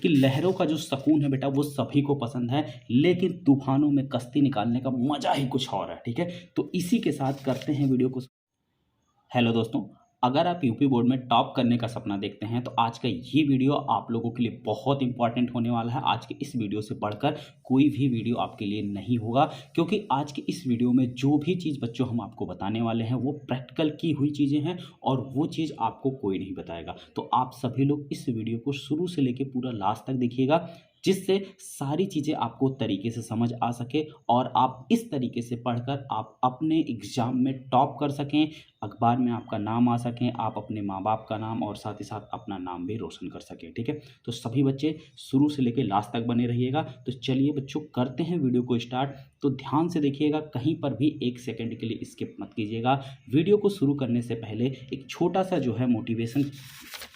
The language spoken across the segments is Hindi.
कि लहरों का जो सुकून है बेटा वो सभी को पसंद है, लेकिन तूफानों में कश्ती निकालने का मजा ही कुछ और है। ठीक है, तो इसी के साथ करते हैं वीडियो को। हेलो दोस्तों, अगर आप यूपी बोर्ड में टॉप करने का सपना देखते हैं तो आज का ये वीडियो आप लोगों के लिए बहुत इंपॉर्टेंट होने वाला है। आज के इस वीडियो से बढ़कर कोई भी वीडियो आपके लिए नहीं होगा, क्योंकि आज के इस वीडियो में जो भी चीज़ बच्चों हम आपको बताने वाले हैं वो प्रैक्टिकल की हुई चीज़ें हैं और वो चीज़ आपको कोई नहीं बताएगा। तो आप सभी लोग इस वीडियो को शुरू से लेकर पूरा लास्ट तक देखिएगा, जिससे सारी चीज़ें आपको तरीके से समझ आ सके और आप इस तरीके से पढ़कर आप अपने एग्ज़ाम में टॉप कर सकें, अखबार में आपका नाम आ सकें, आप अपने माँ बाप का नाम और साथ ही साथ अपना नाम भी रोशन कर सकें। ठीक है, तो सभी बच्चे शुरू से लेकर लास्ट तक बने रहिएगा। तो चलिए बच्चों, करते हैं वीडियो को स्टार्ट। तो ध्यान से देखिएगा, कहीं पर भी एक सेकंड के लिए स्किप मत कीजिएगा। वीडियो को शुरू करने से पहले एक छोटा सा जो है मोटिवेशन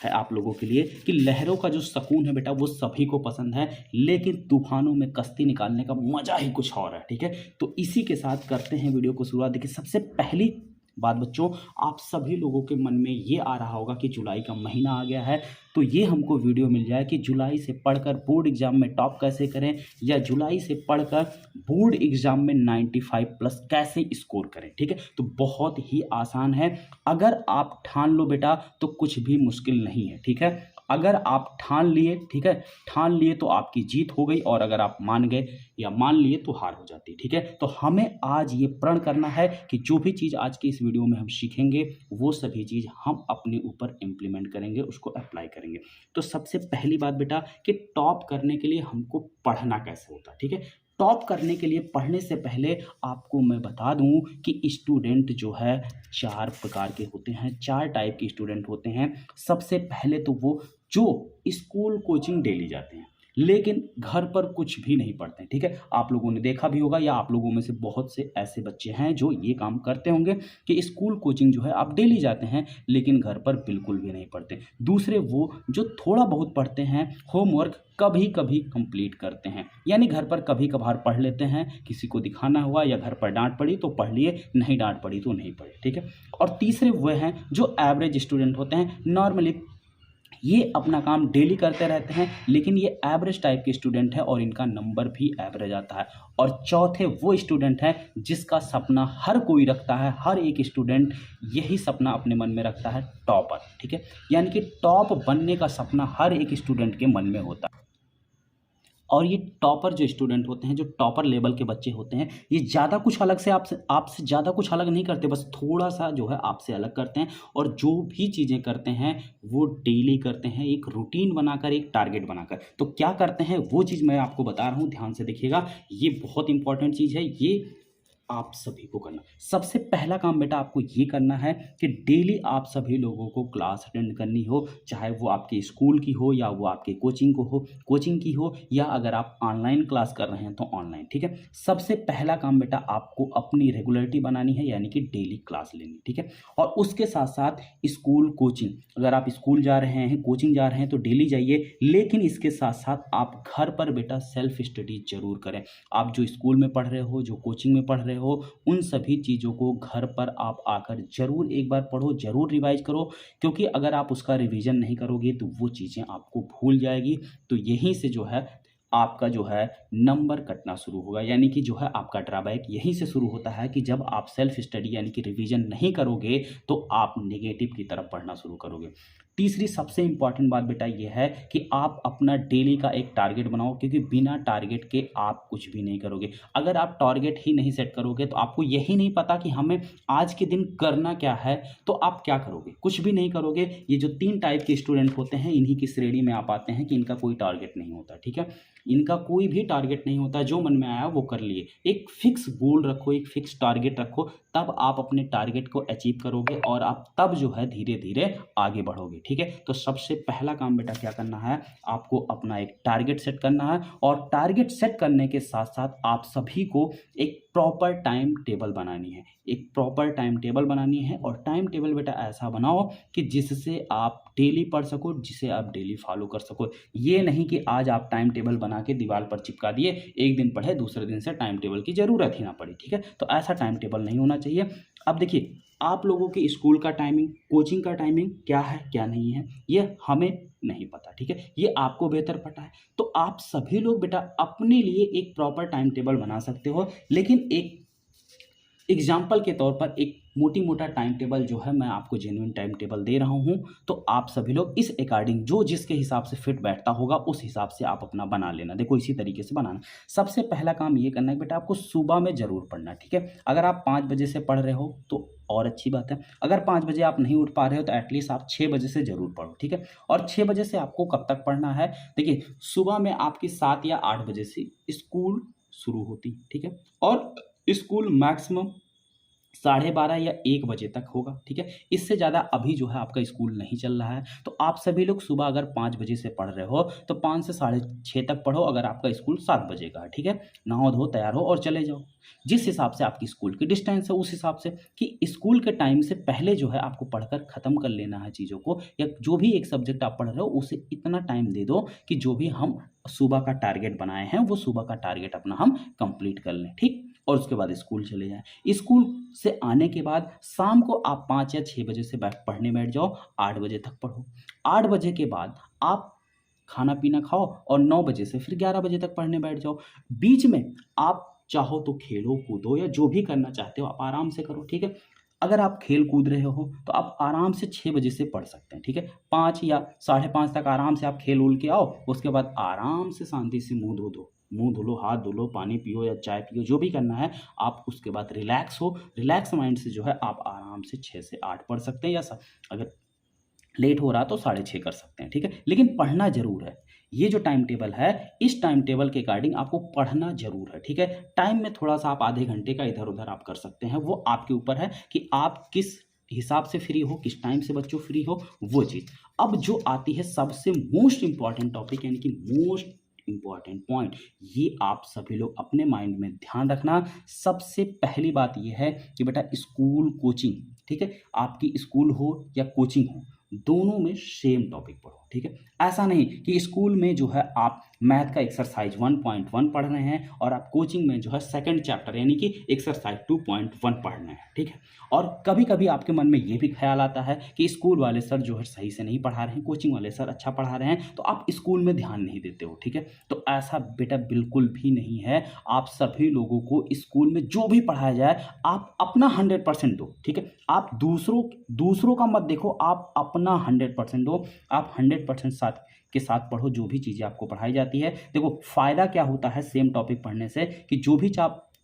है आप लोगों के लिए कि लहरों का जो सुकून है बेटा वो सभी को पसंद है, लेकिन तूफानों में कश्ती निकालने का मजा ही कुछ और है। ठीक है, तो इसी के साथ करते हैं वीडियो को शुरुआत। देखिए, सबसे पहली बात बच्चों, आप सभी लोगों के मन में ये आ रहा होगा कि जुलाई का महीना आ गया है, तो ये हमको वीडियो मिल जाए कि जुलाई से पढ़कर बोर्ड एग्जाम में टॉप कैसे करें, या जुलाई से पढ़कर बोर्ड एग्जाम में 95 प्लस कैसे स्कोर करें। ठीक है, तो बहुत ही आसान है। अगर आप ठान लो बेटा तो कुछ भी मुश्किल नहीं है। ठीक है, अगर आप ठान लिए, ठीक है, ठान लिए तो आपकी जीत हो गई, और अगर आप मान गए या मान लिए तो हार हो जाती। ठीक है, तो हमें आज ये प्रण करना है कि जो भी चीज़ आज की इस वीडियो में हम सीखेंगे वो सभी चीज़ हम अपने ऊपर इम्प्लीमेंट करेंगे, उसको अप्लाई करेंगे। तो सबसे पहली बात बेटा कि टॉप करने के लिए हमको पढ़ना कैसे होता है। ठीक है, टॉप करने के लिए पढ़ने से पहले आपको मैं बता दूं कि स्टूडेंट जो है 4 प्रकार के होते हैं, 4 टाइप के स्टूडेंट होते हैं। सबसे पहले तो वो जो स्कूल कोचिंग डेली जाते हैं लेकिन घर पर कुछ भी नहीं पढ़ते हैं। ठीक है, आप लोगों ने देखा भी होगा या आप लोगों में से बहुत से ऐसे बच्चे हैं जो ये काम करते होंगे कि स्कूल कोचिंग जो है आप डेली जाते हैं लेकिन घर पर बिल्कुल भी नहीं पढ़ते। दूसरे वो जो थोड़ा बहुत पढ़ते हैं, होमवर्क कभी कभी कंप्लीट करते हैं, यानी घर पर कभी कभार पढ़ लेते हैं, किसी को दिखाना हुआ या घर पर डांट पड़ी तो पढ़ लिए, नहीं डांट पड़ी तो नहीं पढ़े। ठीक है, और तीसरे वो हैं जो एवरेज स्टूडेंट होते हैं, नॉर्मली ये अपना काम डेली करते रहते हैं लेकिन ये एवरेज टाइप के स्टूडेंट है और इनका नंबर भी एवरेज आता है। और चौथे वो स्टूडेंट है जिसका सपना हर कोई रखता है, हर एक स्टूडेंट यही सपना अपने मन में रखता है, टॉपर। ठीक है, यानी कि टॉप बनने का सपना हर एक स्टूडेंट के मन में होता है। और ये टॉपर जो स्टूडेंट होते हैं, जो टॉपर लेवल के बच्चे होते हैं, ये ज़्यादा कुछ अलग से आपसे ज़्यादा कुछ अलग नहीं करते, बस थोड़ा सा जो है आपसे अलग करते हैं। और जो भी चीज़ें करते हैं वो डेली करते हैं, एक रूटीन बनाकर, एक टारगेट बनाकर। तो क्या करते हैं वो चीज़ मैं आपको बता रहा हूँ, ध्यान से देखिएगा, ये बहुत इंपॉर्टेंट चीज़ है, ये आप सभी को करना। सबसे पहला काम बेटा आपको ये करना है कि डेली आप सभी लोगों को क्लास अटेंड करनी हो, चाहे वो आपके स्कूल की हो या वो आपके कोचिंग की हो, या अगर आप ऑनलाइन क्लास कर रहे हैं तो ऑनलाइन। ठीक है, सबसे पहला काम बेटा आपको अपनी रेगुलरिटी बनानी है, यानी कि डेली क्लास लेनी। ठीक है, और उसके साथ साथ स्कूल कोचिंग, अगर आप स्कूल जा रहे हैं, कोचिंग जा रहे हैं तो डेली जाइए, लेकिन इसके साथ साथ आप घर पर बेटा सेल्फ स्टडी जरूर करें। आप जो स्कूल में पढ़ रहे हो, जो कोचिंग में पढ़ रहे हो, उन सभी चीज़ों को घर पर आप आकर जरूर एक बार पढ़ो, जरूर रिवाइज करो, क्योंकि अगर आप उसका रिवीजन नहीं करोगे तो वो चीज़ें आपको भूल जाएगी। तो यहीं से जो है आपका जो है नंबर कटना शुरू होगा, यानी कि जो है आपका ड्रॉबैक यहीं से शुरू होता है कि जब आप सेल्फ स्टडी यानी कि रिवीजन नहीं करोगे तो आप नेगेटिव की तरफ पढ़ना शुरू करोगे। तीसरी सबसे इंपॉर्टेंट बात बेटा ये है कि आप अपना डेली का एक टारगेट बनाओ, क्योंकि बिना टारगेट के आप कुछ भी नहीं करोगे। अगर आप टारगेट ही नहीं सेट करोगे तो आपको यही नहीं पता कि हमें आज के दिन करना क्या है, तो आप क्या करोगे, कुछ भी नहीं करोगे। ये जो 3 टाइप के स्टूडेंट होते हैं इन्हीं की श्रेणी में आप आते हैं कि इनका कोई टारगेट नहीं होता। ठीक है, इनका कोई भी टारगेट नहीं होता, जो मन में आया वो कर लिए। एक फिक्स गोल रखो, एक फिक्स टारगेट रखो, तब आप अपने टारगेट को अचीव करोगे और आप तब जो है धीरे धीरे आगे बढ़ोगे। ठीक है, तो सबसे पहला काम बेटा क्या करना है, आपको अपना एक टारगेट सेट करना है, और टारगेट सेट करने के साथ साथ आप सभी को एक प्रॉपर टाइम टेबल बनानी है, एक प्रॉपर टाइम टेबल बनानी है। और टाइम टेबल बेटा ऐसा बनाओ कि जिससे आप डेली पढ़ सको, जिसे आप डेली फॉलो कर सको। ये नहीं कि आज आप टाइम टेबल बना के दीवार पर चिपका दिए, एक दिन पढ़े दूसरे दिन से टाइम टेबल की ज़रूरत ही ना पड़ी। ठीक है, तो ऐसा टाइम टेबल नहीं होना चाहिए। अब देखिए, आप लोगों के स्कूल का टाइमिंग, कोचिंग का टाइमिंग क्या है, क्या नहीं है, ये हमें नहीं पता, ठीक है? ये आपको बेहतर पता है। तो आप सभी लोग बेटा अपने लिए एक प्रॉपर टाइम टेबल बना सकते हो, लेकिन एक एग्जाम्पल के तौर पर एक मोटा टाइम टेबल जो है मैं आपको जेन्युइन टाइम टेबल दे रहा हूँ। तो आप सभी लोग इस अकॉर्डिंग जो जिसके हिसाब से फिट बैठता होगा उस हिसाब से आप अपना बना लेना। देखो इसी तरीके से बनाना। सबसे पहला काम ये करना है बेटा, आपको सुबह में ज़रूर पढ़ना है, ठीक है? अगर आप 5 बजे से पढ़ रहे हो तो और अच्छी बात है। अगर 5 बजे आप नहीं उठ पा रहे हो तो एटलीस्ट आप 6 बजे से ज़रूर पढ़ो, ठीक है? और 6 बजे से आपको कब तक पढ़ना है? देखिए, सुबह में आपकी 7 या 8 बजे से स्कूल शुरू होती, ठीक है? और स्कूल मैक्सिमम 12:30 या 1 बजे तक होगा, ठीक है? इससे ज़्यादा अभी जो है आपका स्कूल नहीं चल रहा है। तो आप सभी लोग सुबह अगर 5 बजे से पढ़ रहे हो तो 5 से साढ़े 6 तक पढ़ो, अगर आपका स्कूल 7 बजे का है, ठीक है? नहाओ-धो तैयार हो और चले जाओ। जिस हिसाब से आपकी स्कूल की डिस्टेंस है उस हिसाब से, कि स्कूल के टाइम से पहले जो है आपको पढ़कर ख़त्म कर लेना है चीज़ों को, या जो भी एक सब्जेक्ट आप पढ़ रहे हो उसे इतना टाइम दे दो कि जो भी हम सुबह का टारगेट बनाए हैं वो सुबह का टारगेट अपना हम कंप्लीट कर लें, ठीक? और उसके बाद स्कूल चले जाएँ। स्कूल से आने के बाद शाम को आप 5 या 6 बजे से पढ़ने बैठ जाओ, 8 बजे तक पढ़ो। 8 बजे के बाद आप खाना-पीना खाओ और 9 बजे से फिर 11 बजे तक पढ़ने बैठ जाओ। बीच में आप चाहो तो खेलो, कूदो या जो भी करना चाहते हो आप आराम से करो, ठीक है? अगर आप खेल कूद रहे हो तो आप आराम से 6 बजे से पढ़ सकते हैं, ठीक है? 5 या साढ़े 5 तक आराम से आप खेल-ऊल के आओ, उसके बाद आराम से शांति से मुँह धो लो, हाथ धो लो, पानी पियो या चाय पियो, जो भी करना है आप उसके बाद रिलैक्स हो। रिलैक्स माइंड से जो है आप आराम से 6 से 8 पढ़ सकते हैं, या अगर लेट हो रहा तो 6:30 कर सकते हैं, ठीक है? लेकिन पढ़ना ज़रूर है। ये जो टाइम टेबल है, इस टाइम टेबल के अकॉर्डिंग आपको पढ़ना ज़रूर है, ठीक है? टाइम में थोड़ा-सा आप आधे घंटे का इधर-उधर आप कर सकते हैं, वो आपके ऊपर है कि आप किस हिसाब से फ्री हो, किस टाइम से बच्चों फ्री हो, वो चीज़। अब जो आती है सबसे मोस्ट इम्पोर्टेंट टॉपिक, यानी कि मोस्ट इम्पोर्टेंट पॉइंट, ये आप सभी लोग अपने माइंड में ध्यान रखना। सबसे पहली बात ये है कि बेटा स्कूल, कोचिंग, ठीक है? आपकी स्कूल हो या कोचिंग हो, दोनों में सेम टॉपिक पढ़ो, ठीक है? ऐसा नहीं कि स्कूल में जो है आप मैथ का एक्सरसाइज 1.1 पढ़ रहे हैं और आप कोचिंग में जो है सेकंड चैप्टर यानी कि एक्सरसाइज 2.1 पढ़ रहे हैं, ठीक है? और कभी-कभी आपके मन में ये भी ख्याल आता है कि स्कूल वाले सर जो है सही से नहीं पढ़ा रहे हैं, कोचिंग वाले सर अच्छा पढ़ा रहे हैं, तो आप स्कूल में ध्यान नहीं देते हो, ठीक है? तो ऐसा बेटा बिल्कुल भी नहीं है। आप सभी लोगों को स्कूल में जो भी पढ़ाया जाए, आप अपना 100% दो, ठीक है? आप दूसरों का मत देखो, आप अपना 100% दो। आप 100% के साथ पढ़ो जो भी चीज़ें आपको पढ़ाई जाती है। देखो फ़ायदा क्या होता है सेम टॉपिक पढ़ने से, कि जो भी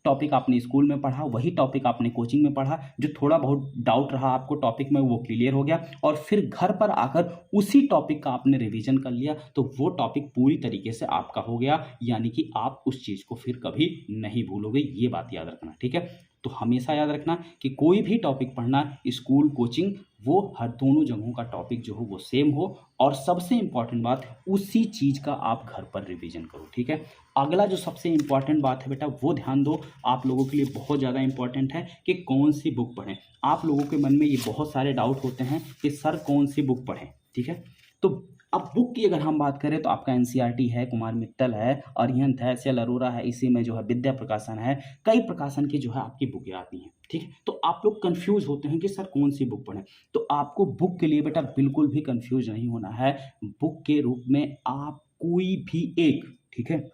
टॉपिक आपने स्कूल में पढ़ा वही टॉपिक आपने कोचिंग में पढ़ा, जो थोड़ा बहुत डाउट रहा आपको टॉपिक में वो क्लियर हो गया, और फिर घर पर आकर उसी टॉपिक का आपने रिवीजन कर लिया, तो वो टॉपिक पूरी तरीके से आपका हो गया, यानी कि आप उस चीज़ को फिर कभी नहीं भूलोगे। ये बात याद रखना, ठीक है? तो हमेशा याद रखना कि कोई भी टॉपिक पढ़ना, स्कूल, कोचिंग, वो हर दोनों जगहों का टॉपिक जो हो वो सेम हो, और सबसे इम्पॉर्टेंट बात, उसी चीज़ का आप घर पर रिवीजन करो, ठीक है? अगला जो सबसे इम्पॉर्टेंट बात है बेटा, वो ध्यान दो, आप लोगों के लिए बहुत ज़्यादा इम्पॉर्टेंट है कि कौन सी बुक पढ़ें। आप लोगों के मन में ये बहुत सारे डाउट होते हैं कि सर कौन सी बुक पढ़ें, ठीक है? तो अब बुक की अगर हम बात करें तो आपका एनसीईआरटी है, कुमार मित्तल है, अरिहंत है, एस.एल. अरोरा है, इसी में जो है विद्या प्रकाशन है, कई प्रकाशन की जो है आपकी बुकें आती हैं, ठीक है? तो आप लोग कन्फ्यूज़ होते हैं कि सर कौन सी बुक पढ़ें? तो आपको बुक के लिए बेटा बिल्कुल भी कन्फ्यूज़ नहीं होना है। बुक के रूप में आप कोई भी एक, ठीक है?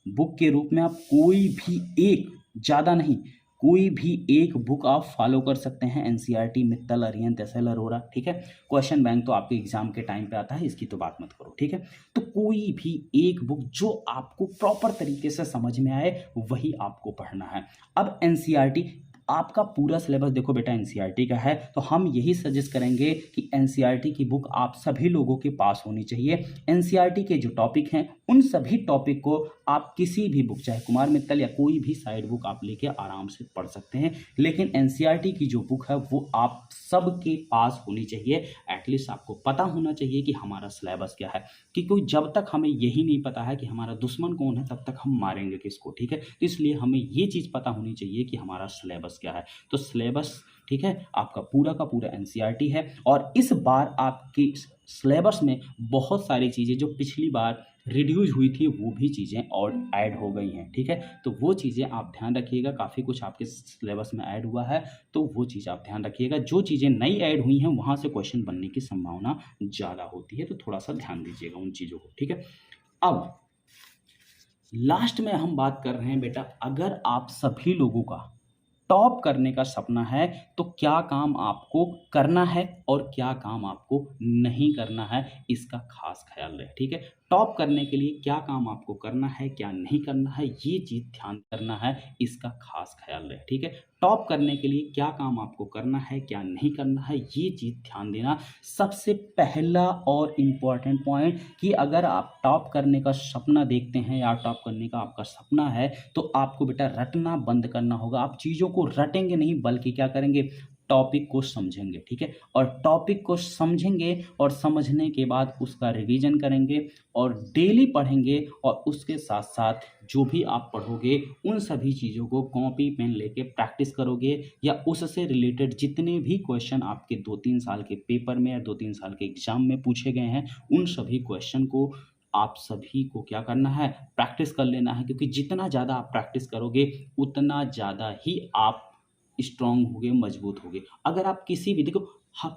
बुक के रूप में आप कोई भी एक, ज़्यादा नहीं, कोई भी एक बुक आप फॉलो कर सकते हैं। NCERT, Mittal, Arihant, S L. अरोरा, ठीक है? क्वेश्चन बैंक तो आपके एग्जाम के टाइम पे आता है, इसकी तो बात मत करो, ठीक है? तो कोई भी एक बुक जो आपको प्रॉपर तरीके से समझ में आए वही आपको पढ़ना है। अब एनसीईआरटी, आपका पूरा सिलेबस देखो बेटा एनसीईआरटी का है, तो हम यही सजेस्ट करेंगे कि एनसीईआरटी की बुक आप सभी लोगों के पास होनी चाहिए। एनसीईआरटी के जो टॉपिक हैं उन सभी टॉपिक को आप किसी भी बुक, चाहे कुमार मित्तल या कोई भी साइड बुक आप लेके आराम से पढ़ सकते हैं, लेकिन एनसीईआरटी की जो बुक है वो आप सबके पास होनी चाहिए। एटलीस्ट आपको पता होना चाहिए कि हमारा सिलेबस क्या है, क्योंकि जब तक हमें यही नहीं पता है कि हमारा दुश्मन कौन है तब तक हम मारेंगे किसको, ठीक है? तो इसलिए हमें ये चीज़ पता होनी चाहिए कि हमारा सिलेबस क्या है। तो सिलेबस, ठीक है, आपका पूरा का पूरा एनसीईआरटी है। और इस बार आपकी सिलेबस में बहुत सारी चीज़ें जो पिछली बार रिड्यूस हुई थी वो भी चीज़ें और ऐड हो गई हैं, ठीक है। तो वो चीज़ें आप ध्यान रखिएगा, काफ़ी कुछ आपके सिलेबस में ऐड हुआ है, तो वो चीज़ आप ध्यान रखिएगा। जो चीज़ें नई ऐड हुई हैं वहाँ से क्वेश्चन बनने की संभावना ज़्यादा होती है, तो थोड़ा सा ध्यान दीजिएगा उन चीज़ों को, ठीक है। अब लास्ट में हम बात कर रहे हैं बेटा, अगर आप सभी लोगों का टॉप करने का सपना है तो क्या काम आपको करना है और क्या काम आपको नहीं करना है, इसका खास ख्याल रहे, ठीक है। टॉप करने के लिए क्या काम आपको करना है, क्या नहीं करना है, ये चीज़ ध्यान करना है, इसका खास ख्याल रहे, ठीक है। टॉप करने के लिए क्या काम आपको करना है, क्या नहीं करना है, ये चीज़ ध्यान देना सबसे पहला और इम्पॉर्टेंट पॉइंट। कि अगर आप टॉप करने का सपना देखते हैं या टॉप करने का आपका सपना है तो आपको बेटा रटना बंद करना होगा। आप चीज़ों को रटेंगे नहीं बल्कि क्या करेंगे, टॉपिक को समझेंगे, ठीक है। और टॉपिक को समझेंगे और समझने के बाद उसका रिवीजन करेंगे और डेली पढ़ेंगे और उसके साथ साथ जो भी आप पढ़ोगे उन सभी चीज़ों को कॉपी पेन लेके प्रैक्टिस करोगे या उससे रिलेटेड जितने भी क्वेश्चन आपके 2-3 साल के पेपर में या 2-3 साल के एग्जाम में पूछे गए हैं उन सभी क्वेश्चन को आप सभी को क्या करना है, प्रैक्टिस कर लेना है। क्योंकि जितना ज़्यादा आप प्रैक्टिस करोगे उतना ज़्यादा ही आप स्ट्रांग होगे, मजबूत होगे। अगर आप किसी भी देखो ह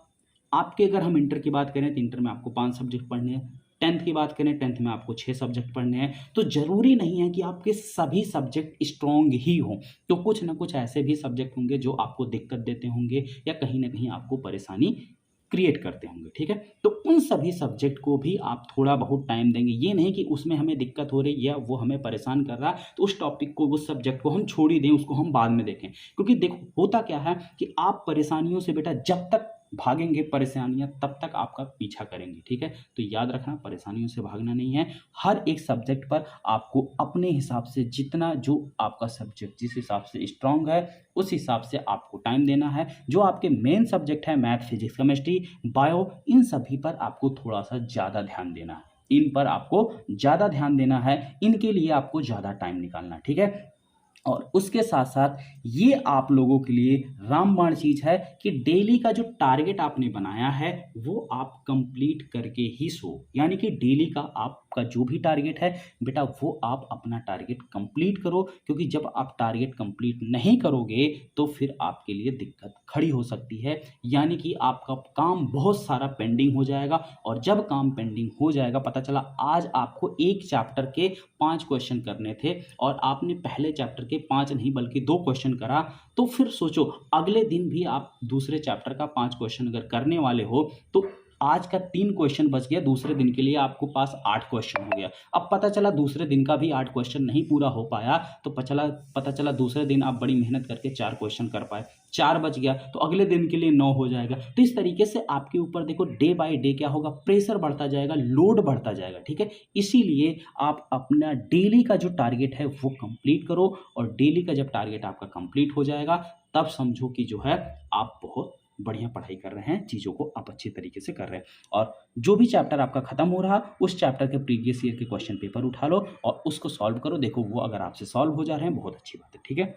आपके अगर हम इंटर की बात करें तो इंटर में आपको 5 सब्जेक्ट पढ़ने हैं, 10th की बात करें 10th में आपको 6 सब्जेक्ट पढ़ने हैं। तो ज़रूरी नहीं है कि आपके सभी सब्जेक्ट स्ट्रांग ही हों, तो कुछ ना कुछ ऐसे भी सब्जेक्ट होंगे जो आपको दिक्कत देते होंगे या कहीं न कहीं आपको परेशानी क्रिएट करते होंगे, ठीक है। तो उन सभी सब्जेक्ट को भी आप थोड़ा बहुत टाइम देंगे, ये नहीं कि उसमें हमें दिक्कत हो रही है या वो हमें परेशान कर रहा है तो उस टॉपिक को, उस सब्जेक्ट को हम छोड़ ही दें, उसको हम बाद में देखें। क्योंकि देखो होता क्या है कि आप परेशानियों से बेटा जब तक भागेंगे परेशानियां तब तक आपका पीछा करेंगे, ठीक है। तो याद रखना परेशानियों से भागना नहीं है। हर एक सब्जेक्ट पर आपको अपने हिसाब से जितना जो आपका सब्जेक्ट जिस हिसाब से स्ट्रांग है उस हिसाब से आपको टाइम देना है। जो आपके मेन सब्जेक्ट है मैथ, फिजिक्स, केमिस्ट्री, बायो, इन सभी पर आपको थोड़ा सा ज़्यादा ध्यान देना है। इन पर आपको ज़्यादा ध्यान देना है, इनके लिए आपको ज़्यादा टाइम निकालना है, ठीक है। और उसके साथ साथ ये आप लोगों के लिए रामबाण चीज़ है कि डेली का जो टारगेट आपने बनाया है वो आप कंप्लीट करके ही सो। यानी कि डेली का आपका जो भी टारगेट है बेटा वो आप अपना टारगेट कंप्लीट करो। क्योंकि जब आप टारगेट कंप्लीट नहीं करोगे तो फिर आपके लिए दिक्कत खड़ी हो सकती है। यानी कि आपका काम बहुत सारा पेंडिंग हो जाएगा और जब काम पेंडिंग हो जाएगा, पता चला आज आपको एक चैप्टर के 5 क्वेश्चन करने थे और आपने पहले चैप्टर के 5 नहीं बल्कि 2 क्वेश्चन करा, तो फिर सोचो अगले दिन भी आप दूसरे चैप्टर का 5 क्वेश्चन अगर करने वाले हो तो आज का 3 क्वेश्चन बच गया, दूसरे दिन के लिए आपको पास 8 क्वेश्चन हो गया। अब पता चला दूसरे दिन का भी 8 क्वेश्चन नहीं पूरा हो पाया तो पता चला दूसरे दिन आप बड़ी मेहनत करके 4 क्वेश्चन कर पाए, 4 बच गया तो अगले दिन के लिए 9 हो जाएगा। तो इस तरीके से आपके ऊपर देखो डे बाय डे क्या होगा, प्रेशर बढ़ता जाएगा, लोड बढ़ता जाएगा, ठीक है। इसीलिए आप अपना डेली का जो टारगेट है वो कंप्लीट करो और डेली का जब टारगेट आपका कंप्लीट हो जाएगा तब समझो कि जो है आप बहुत बढ़िया पढ़ाई कर रहे हैं, चीज़ों को आप अच्छी तरीके से कर रहे हैं। और जो भी चैप्टर आपका खत्म हो रहा उस चैप्टर के प्रीवियस ईयर के क्वेश्चन पेपर उठा लो और उसको सॉल्व करो। देखो वो अगर आपसे सॉल्व हो जा रहे हैं बहुत अच्छी बात है, ठीक है।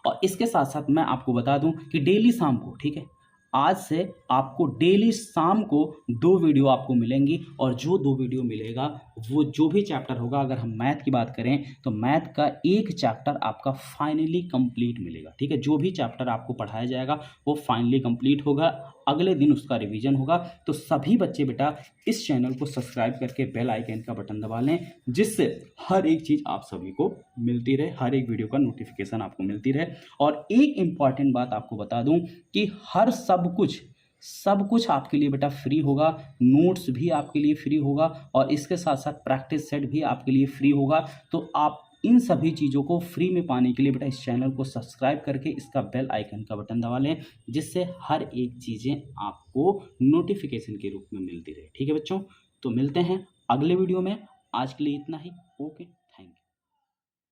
और इसके साथ साथ मैं आपको बता दूं कि डेली शाम को, ठीक है, आज से आपको डेली शाम को 2 वीडियो आपको मिलेंगी और जो 2 वीडियो मिलेगा वो जो भी चैप्टर होगा, अगर हम मैथ की बात करें तो मैथ का एक चैप्टर आपका फाइनली कंप्लीट मिलेगा, ठीक है। जो भी चैप्टर आपको पढ़ाया जाएगा वो फाइनली कंप्लीट होगा, अगले दिन उसका रिवीजन होगा। तो सभी बच्चे बेटा इस चैनल को सब्सक्राइब करके बेल आइकन का बटन दबा लें जिससे हर एक चीज़ आप सभी को मिलती रहे, हर एक वीडियो का नोटिफिकेशन आपको मिलती रहे। और एक इम्पॉर्टेंट बात आपको बता दूं कि हर सब कुछ आपके लिए बेटा फ्री होगा, नोट्स भी आपके लिए फ्री होगा और इसके साथ साथ प्रैक्टिस सेट भी आपके लिए फ्री होगा। तो आप इन सभी चीज़ों को फ्री में पाने के लिए बेटा इस चैनल को सब्सक्राइब करके इसका बेल आइकन का बटन दबा लें जिससे हर एक चीज़ें आपको नोटिफिकेशन के रूप में मिलती रहे, ठीक है बच्चों। तो मिलते हैं अगले वीडियो में, आज के लिए इतना ही, ओके।